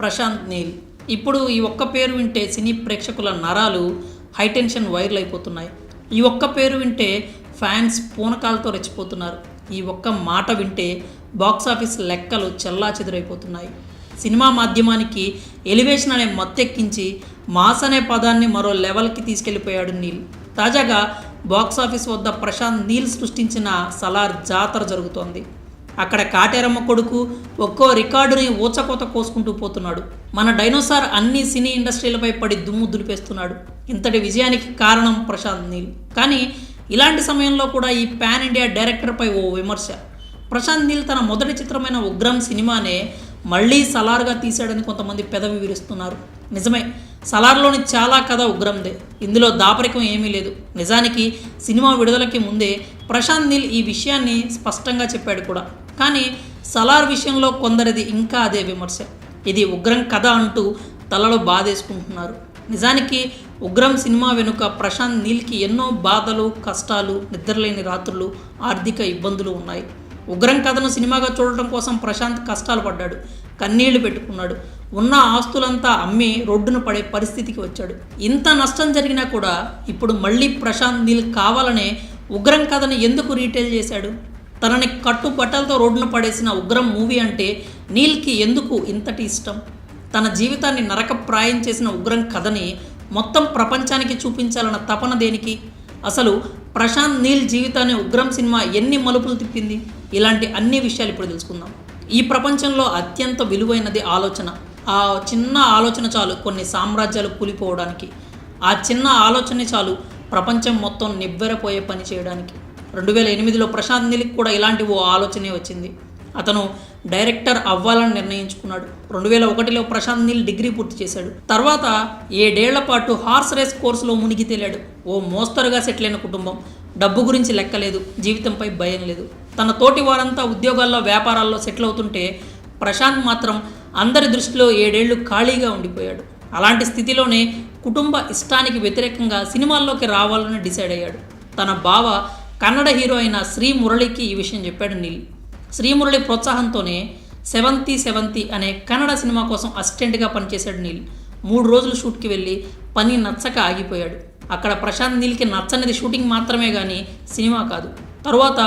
ప్రశాంత్ నీల్. ఇప్పుడు ఈ ఒక్క పేరు వింటే సినీ ప్రేక్షకుల నరాలు హైటెన్షన్ వైర్లు అయిపోతున్నాయి. ఈ ఒక్క పేరు వింటే ఫ్యాన్స్ పూనకాలతో రెచ్చిపోతున్నారు. ఈ ఒక్క మాట వింటే బాక్సాఫీస్ లెక్కలు చెల్లాచెదురైపోతున్నాయి. సినిమా మాధ్యమానికి ఎలివేషన్ అనే మత్తెక్కించి మాస్ అనే పదాన్ని మరో లెవెల్కి తీసుకెళ్లిపోయాడు నీల్. తాజాగా బాక్సాఫీస్ వద్ద ప్రశాంత్ నీల్ సృష్టించిన సలార్ జాతర జరుగుతోంది. అక్కడ కాటేరమ్మ కొడుకు ఒక్కో రికార్డుని ఊచకోత కోసుకుంటూ పోతున్నాడు. మన డైనోసార్ అన్ని సినీ ఇండస్ట్రీలపై పడి దుమ్ము దులిపేస్తున్నాడు. ఇంతటి విజయానికి కారణం ప్రశాంత్ నీల్. కానీ ఇలాంటి సమయంలో కూడా ఈ పాన్ ఇండియా డైరెక్టర్పై ఓ విమర్శ. ప్రశాంత్ నీల్ తన మొదటి చిత్రమైన ఉగ్రం సినిమానే మళ్ళీ సలార్గా తీశాడని కొంతమంది పెదవి విరుస్తున్నారు. నిజమే, సలార్లోని చాలా కథ ఉగ్రందే. ఇందులో దాపరికం ఏమీ లేదు. నిజానికి సినిమా విడుదలకి ముందే ప్రశాంత్ నీల్ ఈ విషయాన్ని స్పష్టంగా చెప్పాడు కూడా. కానీ సలార్ విషయంలో కొందరిది ఇంకా అదే విమర్శ. ఇది ఉగ్రం కథ అంటూ తలలో బాధేసుకుంటున్నారు. నిజానికి ఉగ్రం సినిమా వెనుక ప్రశాంత్ నీల్కి ఎన్నో బాధలు, కష్టాలు, నిద్రలేని రాత్రులు, ఆర్థిక ఇబ్బందులు ఉన్నాయి. ఉగ్రం కథను సినిమాగా చూడటం కోసం ప్రశాంత్ కష్టాలు పడ్డాడు, కన్నీళ్లు పెట్టుకున్నాడు. ఉన్న ఆస్తులంతా అమ్మి రోడ్డున పడే పరిస్థితికి వచ్చాడు. ఇంత నష్టం జరిగినా కూడా ఇప్పుడు మళ్ళీ ప్రశాంత్ నీల్ కావాలనే ఉగ్రం కథను ఎందుకు రీటైల్ చేశాడు? తనని కట్టుబట్టలతో రోడ్డున పడేసిన ఉగ్రం మూవీ అంటే నీల్కి ఎందుకు ఇంతటి ఇష్టం? తన జీవితాన్ని నరకప్రాయం చేసిన ఉగ్రం కథని మొత్తం ప్రపంచానికి చూపించాలన్న తపన దేనికి? అసలు ప్రశాంత్ నీల్ జీవితాన్ని ఉగ్రం సినిమా ఎన్ని మలుపులు తిప్పింది? ఇలాంటి అన్ని విషయాలు ఇప్పుడు తెలుసుకుందాం. ఈ ప్రపంచంలో అత్యంత విలువైనది ఆలోచన. ఆ చిన్న ఆలోచన చాలు కొన్ని సామ్రాజ్యాలు కూలిపోవడానికి. ఆ చిన్న ఆలోచనే చాలు ప్రపంచం మొత్తం నివ్వెరపోయే పని చేయడానికి. 2008లో ప్రశాంత్ నీల్కి కూడా ఇలాంటి ఓ ఆలోచనే వచ్చింది. అతను డైరెక్టర్ అవ్వాలని నిర్ణయించుకున్నాడు. 2001లో ప్రశాంత్ నీల్ డిగ్రీ పూర్తి చేశాడు. తర్వాత 7 ఏళ్ల పాటు హార్స్ రేస్ కోర్సులో మునిగి తేలాడు. ఓ మోస్తరుగా సెటిల్ అయిన కుటుంబం, డబ్బు గురించి లెక్కలేదు, జీవితంపై భయం లేదు. తన తోటి వారంతా ఉద్యోగాల్లో, వ్యాపారాల్లో సెటిల్ అవుతుంటే ప్రశాంత్ మాత్రం అందరి దృష్టిలో 7 ఏళ్లు ఖాళీగా ఉండిపోయాడు. అలాంటి స్థితిలోనే కుటుంబ ఇష్టానికి వ్యతిరేకంగా సినిమాల్లోకి రావాలని డిసైడ్ అయ్యాడు. తన బావ కన్నడ హీరో అయిన శ్రీ మురళికి ఈ విషయం చెప్పాడు నీల్. శ్రీమురళి ప్రోత్సాహంతోనే 70 అనే కన్నడ సినిమా కోసం అసిస్టెంట్గా పనిచేశాడు నీల్. 3 రోజులు షూట్కి వెళ్ళి పని నచ్చక ఆగిపోయాడు. అక్కడ ప్రశాంత్ నీల్కి నచ్చనిది షూటింగ్ మాత్రమే కానీ సినిమా కాదు. తరువాత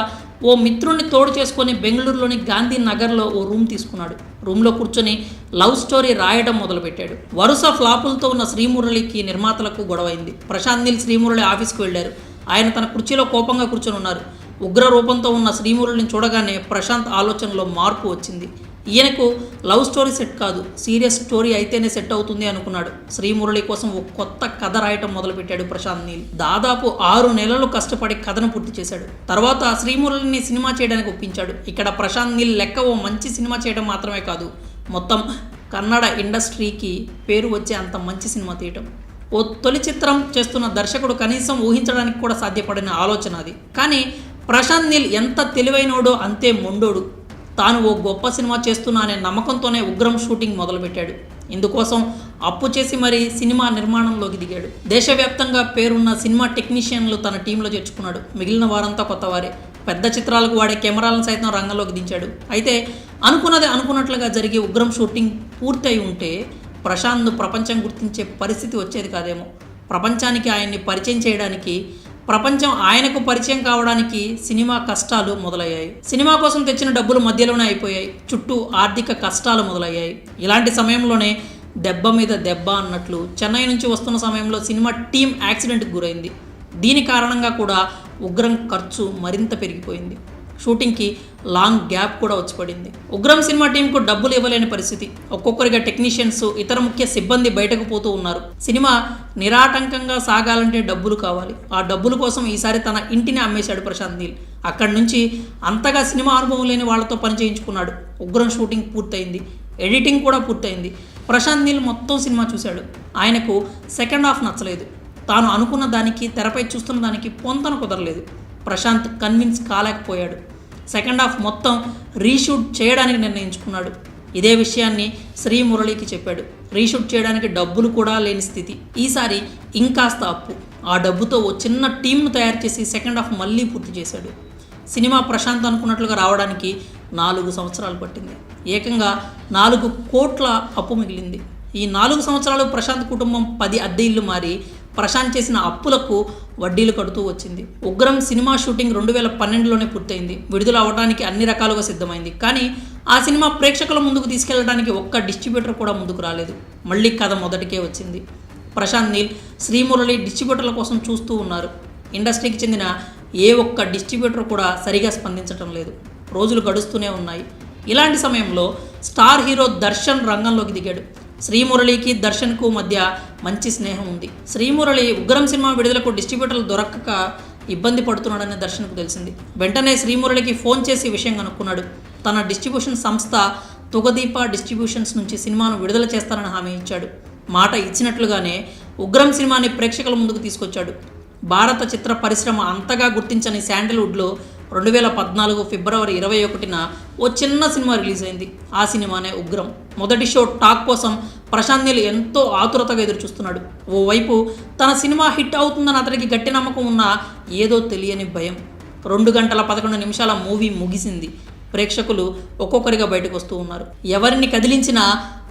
ఓ మిత్రుడిని తోడు చేసుకొని బెంగళూరులోని గాంధీ నగర్లో ఓ రూమ్ తీసుకున్నాడు. రూమ్లో కూర్చొని లవ్ స్టోరీ రాయడం మొదలుపెట్టాడు. వరుస ఫ్లాపులతో ఉన్న శ్రీమురళికి నిర్మాతలకు గొడవైంది. ప్రశాంత్ నీల్ శ్రీమురళి ఆఫీస్కి వెళ్ళారు. ఆయన తన కుర్చీలో కోపంగా కూర్చొని ఉన్నారు. ఉగ్ర రూపంతో ఉన్న శ్రీమురళిని చూడగానే ప్రశాంత్ ఆలోచనలో మార్పు వచ్చింది. ఈయనకు లవ్ స్టోరీ సెట్ కాదు, సీరియస్ స్టోరీ అయితేనే సెట్ అవుతుంది అనుకున్నాడు. శ్రీమురళి కోసం ఒక కొత్త కథ రాయటం మొదలుపెట్టాడు ప్రశాంత్ నీల్. దాదాపు 6 నెలలు కష్టపడి కథను పూర్తి చేశాడు. తర్వాత శ్రీమురళిని సినిమా చేయడానికి ఒప్పించాడు. ఇక్కడ ప్రశాంత్ నీల్ లెక్క ఓ మంచి సినిమా చేయడం మాత్రమే కాదు, మొత్తం కన్నడ ఇండస్ట్రీకి పేరు వచ్చే అంత మంచి సినిమా తీయటం. ఓ తొలి చిత్రం చేస్తున్న దర్శకుడు కనీసం ఊహించడానికి కూడా సాధ్యపడిన ఆలోచన అది. కానీ ప్రశాంత్ నీల్ ఎంత తెలివైనోడో అంతే మొండోడు. తాను ఓ గొప్ప సినిమా చేస్తున్నా అనే నమ్మకంతోనే ఉగ్రం షూటింగ్ మొదలుపెట్టాడు. ఇందుకోసం అప్పు చేసి మరీ సినిమా నిర్మాణంలోకి దిగాడు. దేశవ్యాప్తంగా పేరున్న సినిమా టెక్నీషియన్లు తన టీంలో చేర్చుకున్నాడు. మిగిలిన వారంతా కొత్తవారే. పెద్ద చిత్రాలకు వాడే కెమెరాలను సైతం రంగంలోకి దించాడు. అయితే అనుకున్నది అనుకున్నట్లుగా జరిగి ఉగ్రం షూటింగ్ పూర్తి అయి ఉంటే ప్రశాంత్ను ప్రపంచం గుర్తించే పరిస్థితి వచ్చేది కాదేమో. ప్రపంచానికి ఆయన్ని పరిచయం చేయడానికి, ప్రపంచం ఆయనకు పరిచయం కావడానికి సినిమా కష్టాలు మొదలయ్యాయి. సినిమా కోసం తెచ్చిన డబ్బులు మధ్యలోనే అయిపోయాయి. చుట్టూ ఆర్థిక కష్టాలు మొదలయ్యాయి. ఇలాంటి సమయంలోనే దెబ్బ మీద దెబ్బ అన్నట్లు చెన్నై నుంచి వస్తున్న సమయంలో సినిమా టీం యాక్సిడెంట్కి గురైంది. దీని కారణంగా కూడా ఉగ్రం ఖర్చు మరింత పెరిగిపోయింది. షూటింగ్కి లాంగ్ గ్యాప్ కూడా వచ్చి పడింది. ఉగ్రం సినిమా టీంకు డబ్బులు ఇవ్వలేని పరిస్థితి. ఒక్కొక్కరిగా టెక్నీషియన్స్, ఇతర ముఖ్య సిబ్బంది బయటకు పోతూ ఉన్నారు. సినిమా నిరాటంకంగా సాగాలంటే డబ్బులు కావాలి. ఆ డబ్బుల కోసం ఈసారి తన ఇంటిని అమ్మేశాడు ప్రశాంత్ నీల్. అక్కడి నుంచి అంతగా సినిమా అనుభవం లేని వాళ్ళతో పని చేయించుకున్నాడు. ఉగ్రం షూటింగ్ పూర్తయింది, ఎడిటింగ్ కూడా పూర్తయింది. ప్రశాంత్ నీల్ మొత్తం సినిమా చూశాడు. ఆయనకు సెకండ్ హాఫ్ నచ్చలేదు. తాను అనుకున్న దానికి, తెరపై చూస్తున్న దానికి పొంతన కుదరలేదు. ప్రశాంత్ కన్విన్స్ కాలేకపోయాడు. సెకండ్ హాఫ్ మొత్తం రీషూట్ చేయడానికి నిర్ణయించుకున్నాడు. ఇదే విషయాన్ని శ్రీమురళికి చెప్పాడు. రీషూట్ చేయడానికి డబ్బులు కూడా లేని స్థితి. ఈసారి ఇంకాస్త అప్పు. ఆ డబ్బుతో ఓ చిన్న టీంను తయారు చేసి సెకండ్ హాఫ్ మళ్ళీ పూర్తి చేశాడు. సినిమా ప్రశాంత్ అనుకున్నట్లుగా రావడానికి 4 సంవత్సరాలు పట్టింది. ఏకంగా 4 కోట్ల అప్పు మిగిలింది. ఈ 4 సంవత్సరాలు ప్రశాంత్ కుటుంబం 10 అద్దె ఇల్లు మారి ప్రశాంత్ చేసిన అప్పులకు వడ్డీలు కడుతూ వచ్చింది. ఉగ్రం సినిమా షూటింగ్ 2012లోనే పూర్తయింది. విడుదల అవడానికి అన్ని రకాలుగా సిద్ధమైంది. కానీ ఆ సినిమా ప్రేక్షకుల ముందుకు తీసుకెళ్లడానికి ఒక్క డిస్ట్రిబ్యూటర్ కూడా ముందుకు రాలేదు. మళ్ళీ కథ మొదటికే వచ్చింది. ప్రశాంత్ నీల్, శ్రీమురళి డిస్ట్రిబ్యూటర్ల కోసం చూస్తూ ఉన్నారు. ఇండస్ట్రీకి చెందిన ఏ ఒక్క డిస్ట్రిబ్యూటర్ కూడా సరిగా స్పందించడం లేదు. రోజులు గడుస్తూనే ఉన్నాయి. ఇలాంటి సమయంలో స్టార్ హీరో దర్శన్ రంగంలోకి దిగాడు. శ్రీమురళికి దర్శన్కు మధ్య మంచి స్నేహం ఉంది. శ్రీమురళి ఉగ్రం సినిమా విడుదలకు డిస్ట్రిబ్యూటర్లు దొరకక ఇబ్బంది పడుతున్నాడని దర్శన్కు తెలిసింది. వెంటనే శ్రీమురళికి ఫోన్ చేసి విషయం కనుక్కున్నాడు. తన డిస్ట్రిబ్యూషన్ సంస్థ తుగదీప డిస్ట్రిబ్యూషన్స్ నుంచి సినిమాను విడుదల చేస్తానని హామీ ఇచ్చాడు. మాట ఇచ్చినట్లుగానే ఉగ్రం సినిమాని ప్రేక్షకుల ముందుకు తీసుకొచ్చాడు. భారత చిత్ర పరిశ్రమ అంతగా గుర్తించని శాండల్వుడ్లో 2014 ఫిబ్రవరి 21న ఓ చిన్న సినిమా రిలీజ్ అయింది. ఆ సినిమానే ఉగ్రం. మొదటి షో టాక్ కోసం ప్రశాంత్ నీల్ ఎంతో ఆతురతగా ఎదురుచూస్తున్నాడు. ఓవైపు తన సినిమా హిట్ అవుతుందని అతనికి గట్టి నమ్మకం ఉన్న ఏదో తెలియని భయం. 2 గంటల 11 నిమిషాల మూవీ ముగిసింది. ప్రేక్షకులు ఒక్కొక్కరిగా బయటకు వస్తూ ఉన్నారు. ఎవరిని కదిలించినా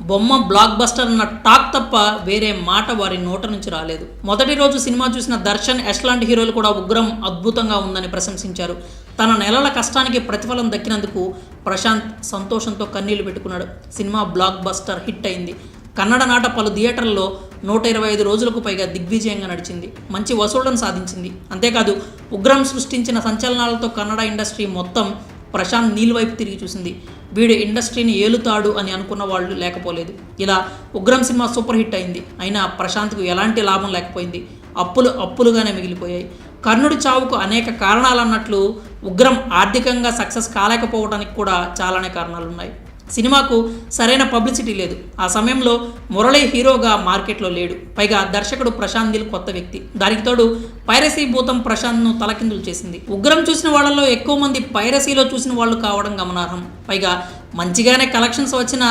బొమ్మ బ్లాక్ బస్టర్ అన్న టాక్ తప్ప వేరే మాట వారి నోట నుంచి రాలేదు. మొదటి రోజు సినిమా చూసిన దర్శన్, యష్ లాంటి హీరోలు కూడా ఉగ్రం అద్భుతంగా ఉందని ప్రశంసించారు. తన నెలల కష్టానికి ప్రతిఫలం దక్కినందుకు ప్రశాంత్ సంతోషంతో కన్నీళ్లు పెట్టుకున్నాడు. సినిమా బ్లాక్ బస్టర్ హిట్ అయింది. కన్నడ నాట పలు థియేటర్లలో 125 రోజులకు పైగా దిగ్విజయంగా నడిచింది. మంచి వసూళ్లను సాధించింది. అంతేకాదు ఉగ్రం సృష్టించిన సంచలనాలతో కన్నడ ఇండస్ట్రీ మొత్తం ప్రశాంత్ నీల్ వైపు తిరిగి చూసింది. వీడు ఇండస్ట్రీని ఏలుతాడు అని అనుకున్న వాళ్ళు లేకపోలేదు. ఇలా ఉగ్రం సినిమా సూపర్ హిట్ అయింది. అయినా ప్రశాంత్కు ఎలాంటి లాభం లేకపోయింది. అప్పులుగానే మిగిలిపోయాయి. కర్ణుడి చావుకు అనేక కారణాలన్నట్లు ఉగ్రం ఆర్థికంగా సక్సెస్ కాలేకపోవడానికి కూడా చాలానే కారణాలున్నాయి. సినిమాకు సరైన పబ్లిసిటీ లేదు. ఆ సమయంలో మురళి హీరోగా మార్కెట్లో లేడు. పైగా దర్శకుడు ప్రశాంత్ నీల్ కొత్త వ్యక్తి. దానికి తోడు పైరసీ భూతం ప్రశాంత్ను తలకిందులు చేసింది. ఉగ్రం చూసిన వాళ్ళలో ఎక్కువ మంది పైరసీలో చూసిన వాళ్ళు కావడం గమనార్హం. పైగా మంచిగానే కలెక్షన్స్ వచ్చిన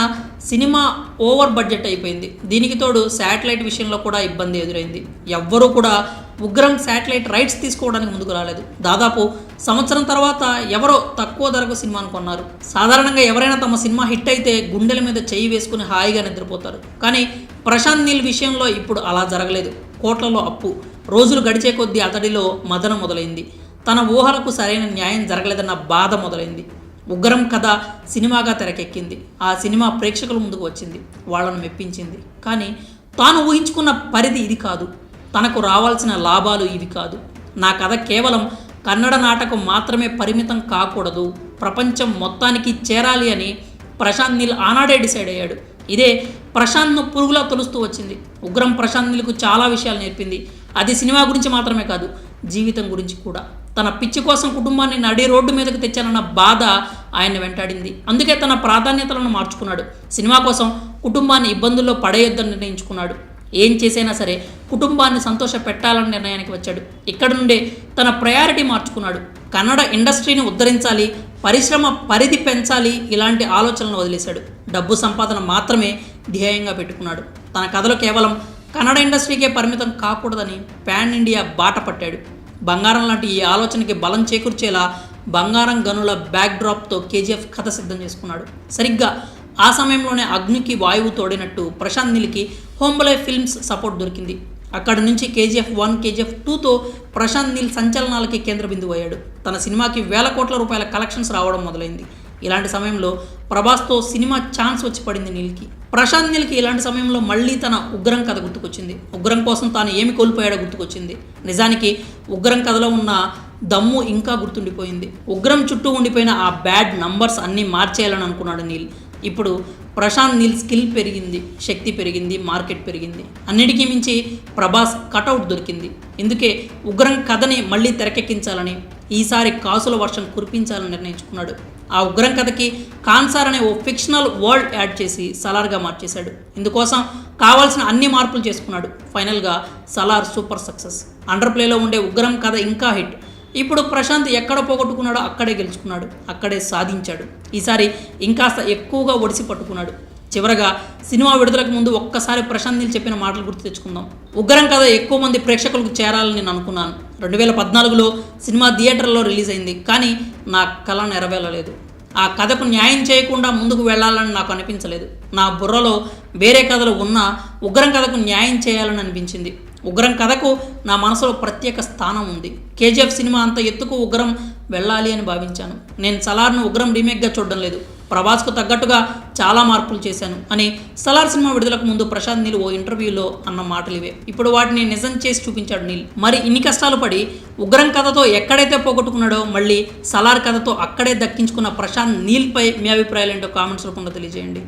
సినిమా ఓవర్ బడ్జెట్ అయిపోయింది. దీనికి తోడు శాటిలైట్ విషయంలో కూడా ఇబ్బంది ఎదురైంది. ఎవ్వరూ కూడా ఉగ్రం శాటిలైట్ రైట్స్ తీసుకోవడానికి ముందుకు రాలేదు. దాదాపు సంవత్సరం తర్వాత ఎవరో తక్కువ ధరకు సినిమాను కొన్నారు. సాధారణంగా ఎవరైనా తమ సినిమా హిట్ అయితే గుండెల మీద చెయ్యి వేసుకుని హాయిగా నిద్రపోతారు. కానీ ప్రశాంత్ నీల్ విషయంలో ఇప్పుడు అలా జరగలేదు. కోట్లలో అప్పు. రోజులు గడిచే కొద్దీ అతడిలో మదన మొదలైంది. తన ఊహలకు సరైన న్యాయం జరగలేదన్న బాధ మొదలైంది. ఉగ్రం కథ సినిమాగా తెరకెక్కింది. ఆ సినిమా ప్రేక్షకుల ముందుకు వచ్చింది. వాళ్ళను మెప్పించింది. కానీ తాను ఊహించుకున్న పరిధి ఇది కాదు. తనకు రావాల్సిన లాభాలు ఇవి కాదు. నా కథ కేవలం కన్నడ నాటకం మాత్రమే పరిమితం కాకూడదు, ప్రపంచం మొత్తానికి చేరాలి అని ప్రశాంత్ నీల్ ఆనాడే డిసైడ్ అయ్యాడు. ఇదే ప్రశాంత్ను పురుగులా తొలుస్తూ వచ్చింది. ఉగ్రం ప్రశాంత్ నీల్కు చాలా విషయాలు నేర్పింది. అది సినిమా గురించి మాత్రమే కాదు, జీవితం గురించి కూడా. తన పిచ్చి కోసం కుటుంబాన్ని నడి రోడ్డు మీదకు తెచ్చానన్న బాధ ఆయన వెంటాడింది. అందుకే తన ప్రాధాన్యతలను మార్చుకున్నాడు. సినిమా కోసం కుటుంబాన్ని ఇబ్బందుల్లో పడేయొద్దని నిర్ణయించుకున్నాడు. ఏం చేసైనా సరే కుటుంబాన్ని సంతోష పెట్టాలని నిర్ణయానికి వచ్చాడు. ఇక్కడ నుండే తన ప్రయారిటీ మార్చుకున్నాడు. కన్నడ ఇండస్ట్రీని ఉద్ధరించాలి, పరిశ్రమ పరిధి పెంచాలి, ఇలాంటి ఆలోచనలు వదిలేశాడు. డబ్బు సంపాదన మాత్రమే ధ్యేయంగా పెట్టుకున్నాడు. తన కథలో కేవలం కన్నడ ఇండస్ట్రీకే పరిమితం కాకూడదని పాన్ ఇండియా బాట పట్టాడు. బంగారం లాంటి ఈ ఆలోచనకి బలం చేకూర్చేలా బంగారం గనుల బ్యాక్డ్రాప్తో కేజీఎఫ్ కథ సిద్ధం చేసుకున్నాడు. సరిగ్గా ఆ సమయంలోనే అగ్నికి వాయువు తోడినట్టు ప్రశాంత్ నీల్కి హోంబలే ఫిల్మ్స్ సపోర్ట్ దొరికింది. అక్కడి నుంచి KGF 1, KGF 2తో ప్రశాంత్ నీల్ సంచలనాలకి కేంద్ర బిందువు అయ్యాడు. తన సినిమాకి వేల కోట్ల రూపాయల కలెక్షన్స్ రావడం మొదలైంది. ఇలాంటి సమయంలో ప్రభాస్తో సినిమా ఛాన్స్ వచ్చి పడింది నీల్కి. ప్రశాంత్ నీల్కి ఇలాంటి సమయంలో మళ్ళీ తన ఉగ్రం కథ గుర్తుకొచ్చింది. ఉగ్రం కోసం తాను ఏమి కోల్పోయాడో గుర్తుకొచ్చింది. నిజానికి ఉగ్రం కథలో ఉన్న దమ్ము ఇంకా గుర్తుండిపోయింది. ఉగ్రం చుట్టూ ఉండిపోయిన ఆ బ్యాడ్ నంబర్స్ అన్నీ మార్చేయాలని అనుకున్నాడు నీల్. ఇప్పుడు ప్రశాంత్ నీల్ స్కిల్ పెరిగింది, శక్తి పెరిగింది, మార్కెట్ పెరిగింది. అన్నిటికీ మించి ప్రభాస్ కటౌట్ దొరికింది. ఇందుకే ఉగ్రం కథని మళ్ళీ తెరకెక్కించాలని, ఈసారి కాసుల వర్షం కురిపించాలని నిర్ణయించుకున్నాడు. ఆ ఉగ్రం కథకి కాన్సార్ అనే ఓ ఫిక్షనల్ వరల్డ్ యాడ్ చేసి సలార్గా మార్చేశాడు. ఇందుకోసం కావాల్సిన అన్ని మార్పులు చేసుకున్నాడు. ఫైనల్గా సలార్ సూపర్ సక్సెస్. అండర్ ప్లేలో ఉండే ఉగ్రం కథ ఇంకా హిట్. ఇప్పుడు ప్రశాంత్ ఎక్కడ పోగొట్టుకున్నాడో అక్కడే గెలుచుకున్నాడు, అక్కడే సాధించాడు. ఈసారి ఇంకాస్త ఎక్కువగా ఒడిసి పట్టుకున్నాడు. చివరగా సినిమా విడుదలకు ముందు ఒక్కసారి ప్రశాంత్ నీల్ చెప్పిన మాటలు గుర్తు తెచ్చుకుందాం. ఉగ్రం కథ ఎక్కువ మంది ప్రేక్షకులకు చేరాలని నేను అనుకున్నాను. 2014లో సినిమా థియేటర్లో రిలీజ్ అయింది. కానీ నా కళ నెరవేరలేదు. ఆ కథకు న్యాయం చేయకుండా ముందుకు వెళ్ళాలని నాకు అనిపించలేదు. నా బుర్రలో వేరే కథలు ఉన్నా ఉగ్రం కథకు న్యాయం చేయాలని అనిపించింది. ఉగ్రం కథకు నా మనసులో ప్రత్యేక స్థానం ఉంది. కేజీఎఫ్ సినిమా అంత ఎత్తుకు ఉగ్రం వెళ్ళాలి అని భావించాను. నేను సలార్ను ఉగ్రం రీమేక్గా చూడడం లేదు, ప్రభాస్కు తగ్గట్టుగా చాలా మార్పులు చేశాను అని సలార్ సినిమా విడుదలకు ముందు ప్రశాంత్ నీల్ ఓ ఇంటర్వ్యూలో అన్న మాటలు ఇవే. ఇప్పుడు వాటిని నిజం చేసి చూపించాడు నీల్. మరి ఇన్ని కష్టాలు పడి ఉగ్రం కథతో ఎక్కడైతే పోగొట్టుకున్నాడో మళ్ళీ సలార్ కథతో అక్కడే దక్కించుకున్న ప్రశాంత్ నీల్పై మీ అభిప్రాయాలు ఏంటో కామెంట్స్ రూపంలో తెలియజేయండి.